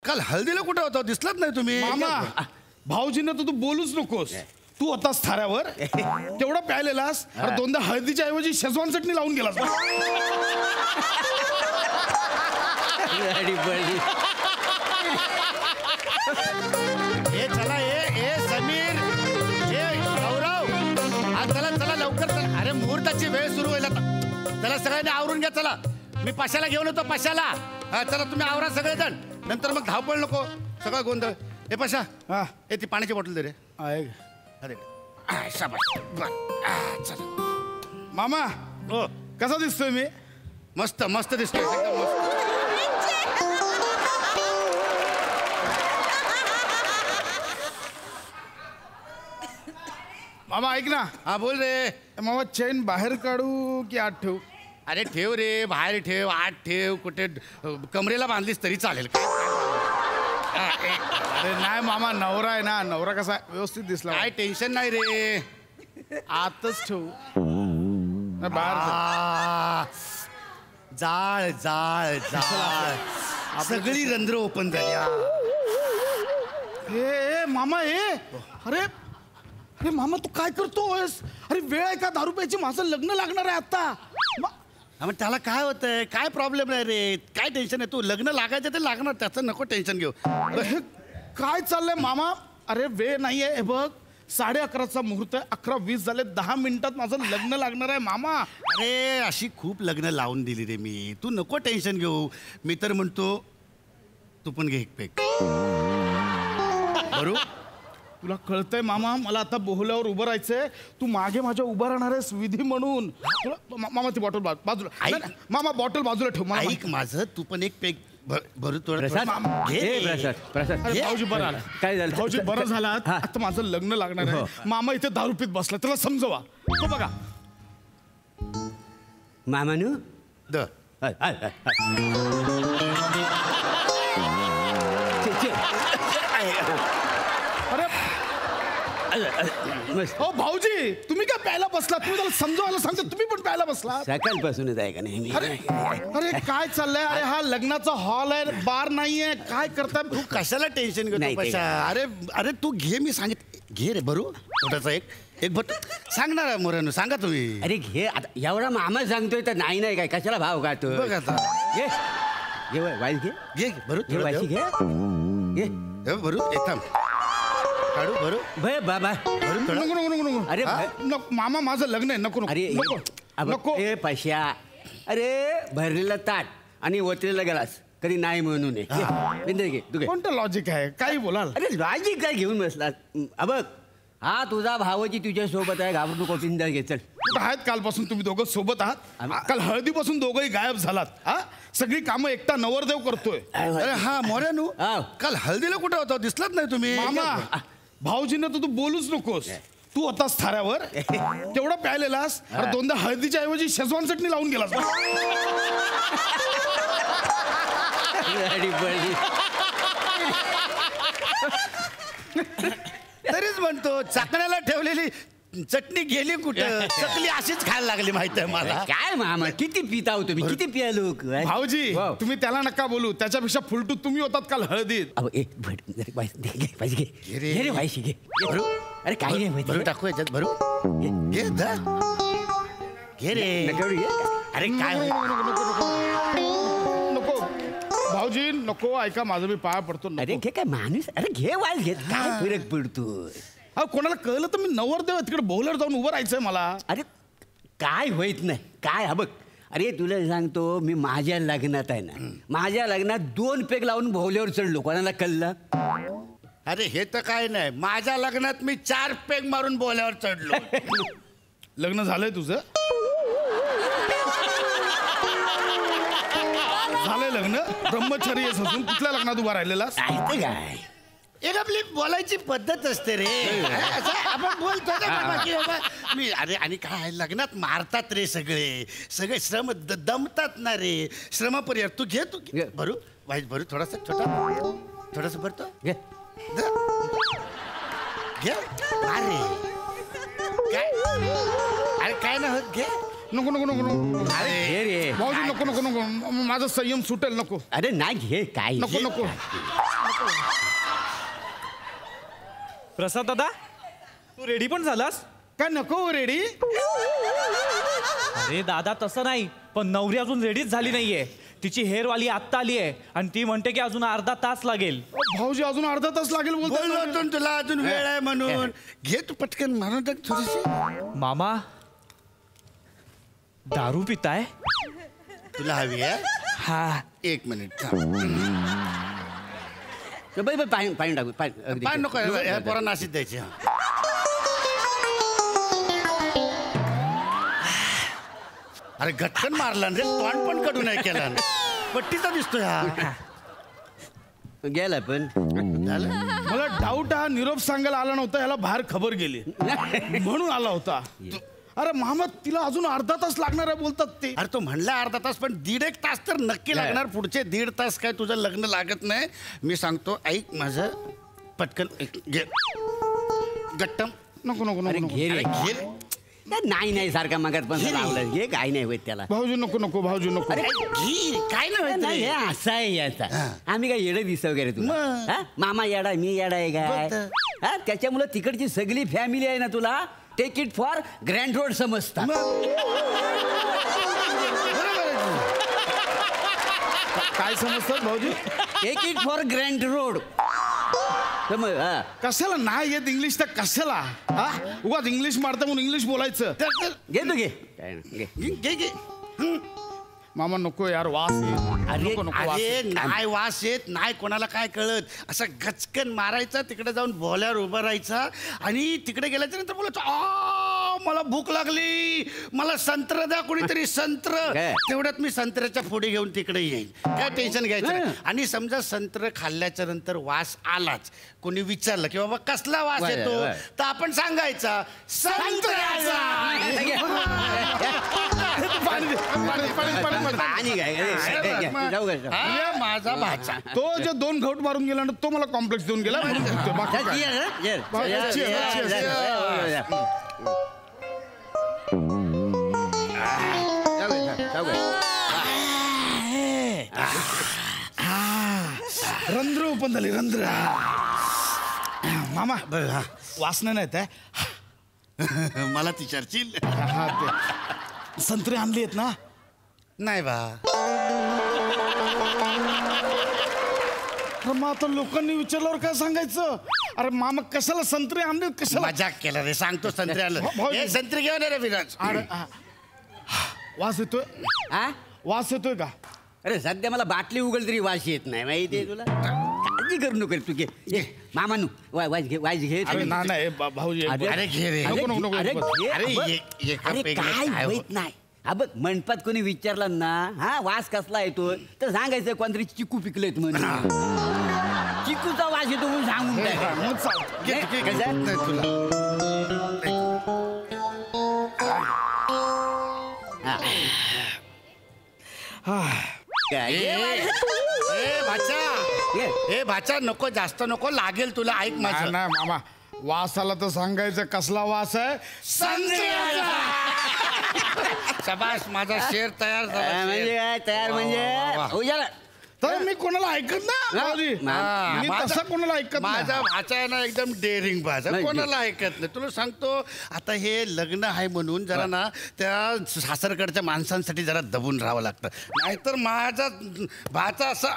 काल हळदीला कुठे होता दिसलात नाही तुम्ही? मामा भाऊजींना तर तू बोलूच नकोस. तू होतास थाऱ्यावर तेवढा प्यायलेलास अरे दोनदा हळदीच्या ऐवजी शेजवान चटणी लावून गेलास. ए चला ए समीर ए गौरव चला चला लवकर चला. अरे मुहूर्ताची वेळ सुरू होईल आता. चला सगळ्यांनी आवरून घ्या. चला मी पाशाला घेऊन येतो. पाशाला चला तुम्ही आवरा सगळेजण. नंतर मग धावपळ नको सगळं गोंधळ. ए पाशा हा ए ती पाण्याची बॉटल दे रे. आहे अरे शाबास चला. मामा हो कसा दिसतोय मी? मस्त मस्त दिसतोय एकदम मस्त. मामा ऐक ना. हा बोल रे. मामा चेन बाहेर काढू की आत ठेवू? अरे ठेव रे बाहेर ठेव आत ठेव कुठे कमरेला बांधलीस तरी चालेल. अरे नाही मामा नवरा आहे ना. नवरा कसा व्यवस्थित दिसला. काय टेन्शन नाही रे. आतच ठेवू नाही बाहेर? जाळ जाळ जाळ सगळी रंध्र ओपन झाली. ए मामा अरे अरे मामा तू काय करतोयस? अरे वेळ आहे का? दारू प्यायची? माझं लग्न लागणार आहे आता. मग त्याला काय होतंय? काय प्रॉब्लेम नाही रे. काय टेन्शन आहे? तू लग्न लागायचं ते लागणार त्याचं नको टेन्शन घेऊ. काय चाललंय मामा? अरे वेळ नाहीये. हे बघ 11:30चा मुहूर्त आहे. 11:20 झाले. 10 मिनिटात माझं लग्न लागणार आहे मामा. अरे अशी खूप लग्न लावून दिली रे मी. तू नको टेन्शन घेऊ. मी तर म्हणतो तू पण घे एक पेक. बरोबर तुला कळतंय मामा मला आता बोहल्यावर उभं राहायचंय. तू मागे माझ्या उभं राहणार आहेस विधी म्हणून. मामा ती बॉटल बाजूला. मामा बॉटल बाजूला ठेव. मला ऐक माझं तू पण एक पेक भरू प्रसाद भाऊजी बरं आला. काय झालं? भाऊजी बरं झाला. आता माझं लग्न लागणार आहे. मामा इथे दारू पीत बसला. त्याला समजवा. तो बघा मामानू द हो भाऊजी तुम्ही काय प्यायला बसला? तुम्ही त्याला समजवायला सांगता. तुम्ही पण प्यायला बसला. सकाळपासूनच आहे का नाही? अरे काय चाललंय? अरे हा लग्नाचा हॉल आहे बार नाहीये. काय करताय? तू कशाला टेन्शन घेतो पशा? अरे अरे तू घे. मी सांगित घे रे. बरू छोटासा एक बट सांगणार मोऱ्यानं. सांगा तुम्ही. अरे घे आता. एवढा मामा सांगतोय तर नाही काय कशाला भाव गातो? बघ आता घे घे वाईस घे. घे बरू घे वाईस घे. घे बरू एकदम काढू बरू भय बाबा. नको नको नको नको. अरे मामा माझं लग्न आहे. नको अरे नको नको. ए पैशा. अरे भरलेला ताट आणि ओतलेला ग्लास कधी नाही म्हणून घे. तू घे. कोणतं लॉजिक आहे? काही बोलाल? अरे लॉजिक काय घेऊन बसला? बघ हा तुझा भावाची तुझ्या सोबत आहे. घाबरू नको. पिंदर घे. चल कुठं आहेत? कालपासून तुम्ही दोघं सोबत आहात? काल हळदीपासून दोघंही गायब झालात. हा सगळी कामं एकटा नवरदेव करतोय. अरे हा मोऱ्यानू काल हळदीला कुठे होता दिसलात नाही तुम्ही? मामा भाऊजींना तर तू बोलूच नकोस. तू होतास थाऱ्यावर तेवढा प्यायलेलास अरे दोनदा हळदीच्या ऐवजी शेजवान चटणी लावून गेलास. तरीच म्हणतो चाकण्याला ठेवलेली चटणी गेली कुठं? चटणी अशीच खायला लागली माहित आहे मला. काय मामा किती पिता हो तुम्ही? किती पियालो? भाऊजी तुम्ही त्याला नका बोलू. त्याच्यापेक्षा फुलटू तुम्ही होतात काल हळदीत. अरे काय नाही भरू टाकू याच्यात. भरू घे घे रे. अरे काय नको भाऊजी नको. ऐका माझं मी पाया पडतो. अरे घे काय माणूस. अरे घे वाईस घे. काय फरक पडतो? कोणाला कळलं तर मी नवरदेव तिकडे बोलर जाऊन उभं राहायचंय मला. अरे काय होईत नाही काय. हा बघ अरे तुला सांगतो मी माझ्या लग्नात आहे ना. माझ्या लग्नात 2 पेग लावून भोवल्यावर चढलो. कोणाला कळलं? अरे हे तर काय नाही. माझ्या लग्नात मी 4 पेग मारून बोल्यावर चढलो. लग्न झालंय तुझं? झालंय लग्न? ब्रह्मचर्य असून कुठल्या लग्नात उभा राहिलेलास? काय एक आपली बोलायची पद्धत असते रे. आपण बोलतो ना मी. अरे आणि काय लग्नात मारतात रे सगळे सगळे श्रम दमतात ना रे. श्रमापर्यंत तू घे. तू भरू वाईट भरू. थोडासा थोडासा भरतो. घे घे. अरे काय अरे काय नाही होत. घे नको नको नको नको अरे घे रे. भाऊजी नको नको नको माझा संयम सुटेल नको अरे नाही घे काय नको नको प्रसाद दादा तू रेडी पण झालास? काय नको रेडी अरे दादा तसं नाही, पण नवरी अजून रेडीच झाली नाहीये. तिची हेअरवाली आत्ता आली आहे आणि ती म्हणते की अजून अर्धा तास लागेल. भाऊजी अजून अर्धा तास लागेल बोललो बोलतो होतो ना तुला अजून वेळ आहे म्हणून. घे तू पटकन मारून टाक थोडीशी. मामा दारू पिताय? तुला हवी आहे? हा. 1 मिनिट थांब. पाणी पाणी टाकू पाय नको या पोरा नाशित द्यायची. हा. अरे गटकन मारला रे, तोंड पण कडू नाही केला. पट्टीचा दिसतोय हा. गेला पण झालं? मला डाऊट हा निरोप सांगायला आला नव्हता याला बाहेर खबर गेली म्हणून आला होता. अरे मामा तिला अजून अर्धा तास लागणार आहे बोलतात ते. अरे तो म्हणला अर्धा तास, पण 1.5 तास तर नक्की लागणार. पुढचे 1.5 तास काय तुझं लग्न लागत नाही. मी सांगतो ऐक माझं पटकन घे गट्टम. नको नको अरे नको घे रे. घे. नाही नाही सारखा मगात पण लावलं घे काय नाही होत त्याला. भाऊजी नको नको भाऊजी नको अरे घे काय नाही होत नाही रे. हे असं आहे याचा. आम्ही काय येडे दिसतो वगैरे तुला मग. हा? मामा येडा मी येडा आहे काय बघ. हा त्याच्यामुळे तिकडची सगळी फॅमिली आहे ना तुला take it for grand road समजतात. काय समजतात भाऊजी take it for grand road समज. हा कशाला नाही येत इंग्लिश तर कशाला हा उगाच इंग्लिश मारता म्हणून इंग्लिश बोलायचं. घे तू घे काय नाही, घे. घे घे. मामा नको यार वास येईल. अरे, नको नको वास अरे येईल. नाही वास येत नाही, कोणाला काय कळत. असं गचकन मारायचा, तिकडे जाऊन भोल्यावर उभा राहायचा आणि तिकडे गेल्याच्या नंतर बोलायचं मला भूक लागली, मला संत्र द्या कोणीतरी संत्र. काय? तेवढ्यात मी संत्र्याच्या फोडी घेऊन तिकडे येईन. काय टेन्शन घ्यायचं नाही. आणि समजा संत्र खाल्ल्याच्या नंतर वास आलाच, कोणी विचारलं की बाबा कसला वास बर, येतो, बर. तर आपण सांगायचा संत्र्याचा. पाणी दे, पाणी दे, पाणी दे, पाणी दे. पाणी काय जाऊ का जाऊ. हा, माझा भाचा. तो जे 2 घोट मारून गेला ना तो मला कॉम्प्लेक्स देऊन गेला बाकी काय. Cheers, Cheers, cheers. रंध्र ओपन झाली रंध्र. मामा वासना नाही त्या मला ती चर्चिल हा ते संत्रे आणली आहेत ना. नाही बा. तर मग आता लोकांनी विचारल्यावर काय सांगायचं. अरे मामा कशाला संत्रे आणले कशाला. मजाक केला रे, सांगतो संत्री आलं. भाऊजी. हे संत्री घेऊन ये रे विराज. अरे, वास येतोय हा वास येतोय का. अरे सध्या मला बाटली उघड तरी वास येत नाही माहिती आहे तुला. काळजी करू नको रे तू घे घे मामानू वाज घे वाज घे. अरे ना नाही भाऊजी अरे घे रे. नको, नको, नको, अरे नको. घे, अरे बघ. ये अरे काय होत नाही. हा बघ मंडपात कोणी विचारलं ना हा वास कसला येतो तर सांगायचं कोणतरी चिकू पिकलेत म्हणून. चिकूचा वास येतो म्हणून सांगून टाक. मग चाल. घे, घे, घे. कसं? नाही तुला. काय? ए, ए भाचा, ए भाचा नको जास्त नको लागेल तुला. ऐक नाही माझं. नाही, मामा वास आला तर सांगायचं कसला वास आहे. शबाश माझा शेर तयार झाला. म्हणजे शेर. काय तयार म्हणजे वा, वा, वा. उजाला. तर मी कोणाला ऐकत ना भाऊजी. हा, मी माझा- तसा कोणाला ऐकत माझा नाही. भाचा आहे ना एकदम डेअरिंग भाचा, नाही, कोणाला ऐकत नाही. तुला सांगतो आता हे लग्न आहे म्हणून जरा ना त्या सासरकडच्या माणसांसाठी जरा दबून राहावं लागतं. नाहीतर माझा भाचा असं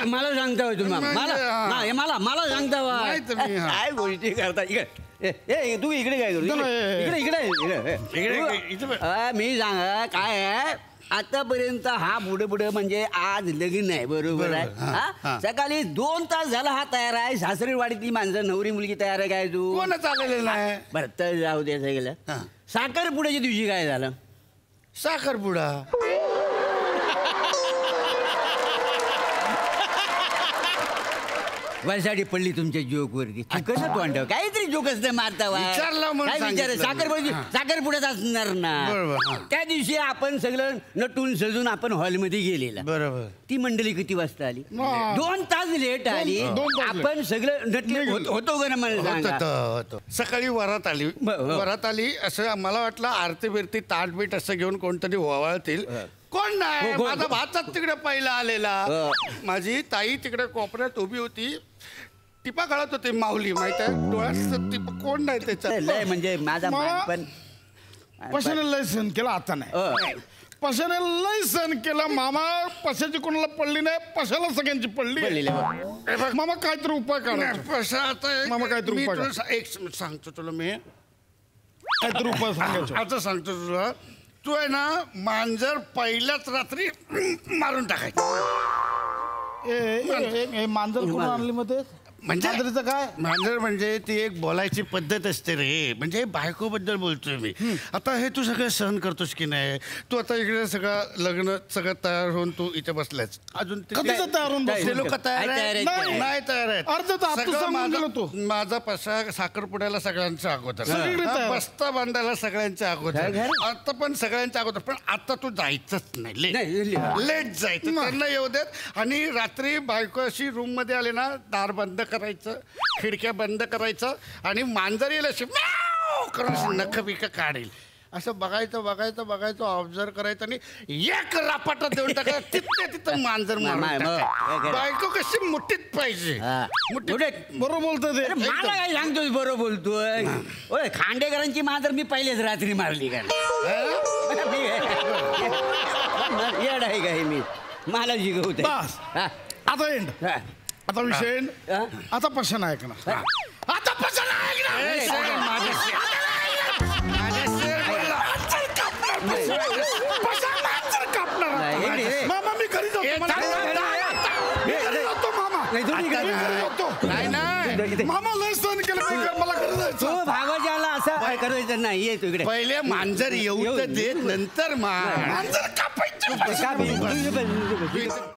मला सांगता होय तुम्ही म्हणजे, हा. मला सांगता होय. नाही तुम्ही, हा. काय गोष्टी करता इकडे ए तू इकडे काय करू चला, इकडे इकडे इकडे इकडे, इकडे. मी सांगा काय आहे आतापर्यंत हा पुढे पुढे म्हणजे आज लगीन आहे बरोबर आहे. हा, हा? हा. सकाळी 2 तास झाला हा तयार आहे. सासरीवाडीतली माणसं नवरी मुलगी तयार आहे काय तू कोणच आलेलं नाही. बरं तर जाऊ दे गेलं. हा. साखरपुड्याच्या दिवशी काय झालं. साखरपुडा. वरसाडी पडली तुमच्या जोक वरती चुकन तोंडाव काहीतरी जोक असतं मारता विचारलं म्हणून काय विचार सांगितलं. साखरपुड्यात असणार ना बरोबर. त्या दिवशी आपण सगळं नटून सजून आपण हॉलमध्ये गेलेला बरोबर. ती मंडळी किती वाजता आली हा. 2 तास लेट आली दोन तास late. आपण सगळं नटले होतो का ना मला सांगा होतं. सकाळी वरात आली वरात आली असं मला वाटलं आरती बिरती ताट बीट असं घेऊन कोणतरी ओवाळतील कोण नाही कोण? माझा भातच तिकडे पहिला आलेला माझी ताई तिकडे कोपऱ्यात उभी होती टिपा काढत होती माऊली माहित आहे डोळ्यात टिपा कोण नाही त्याच्यात लय म्हणजे माझा मला- पण पशाने लय सण केला आता नाही पशाने लय सण केला मामा पशाची कोणाला पडली नाही पशाला सगळ्यांची पडली मामा काहीतरी उपाय काढा पशा आता मामा काहीतरी मी उपाय तुला काढ. एक सांगतो तुला मी काहीतरी उपाय सांगायचा आता सांगतो तुला तू आहे ना मांजर पहिल्याच रात्री मारून टाकायचं मांजर कोण आणली मध्ये म्हणजे मांजरीचं काय मांजर म्हणजे ती एक बोलायची पद्धत असते रे म्हणजे बायकोबद्दल बोलतोय मी आता हे तू सगळं सहन करतोस की नाही तू आता इकडे सगळं लग्न सगळं तयार होऊन तू इथे बसलायस अजून कधीच तयार होऊन बसलो? ते लोक तयार नाही तयार आहेत आहेत. नाही, नाही तयार आहेत अर्ध तर आत्ताच सगळं सांगून गेलो तू. माझा पसा साखरपुड्याला सगळ्यांच्या अगोदर सगळीकडे हा, तयार. बस्ता बांधायला सगळ्यांच्या अगोदर काय? आता पण सगळ्यांच्या अगोदर पण आता तू जायचंच नाही नाही, लेट जायचं त्यांना येऊ देत आणि रात्री बायको अशी रूम मध्ये आले ना दार बंद करायचं खिडक्या बंद करायचं आणि मांजर येईल अशी म्याव करून अशी नख बिक काढेल असं बघायचं ऑब्झर्व करायचं आणि एक रापाटा देऊन टाकायचं तिथं मांजर मारून टाकायचं. बायको कशी मुठीत पाहिजे मुठीत बरोबर बोलतो ते मला काय सांगतोय बरोबर बोलतोय ओय खांडेकरांची मांजर मी पहिलेच रात्री मारली का येड आहे का हे मी मला शिकवते बस. आता एंड आता विषय end. आता पशाने ऐकणार आता पशाने ऐकणार मामा मी घरी जातो मामा नाही मामा लय सहन केलं मला घरी तो जायचं भावाजाला असं करायचं नाही ये तू इकडे पहिले मांजर येऊ तर देत नंतर मांजर का-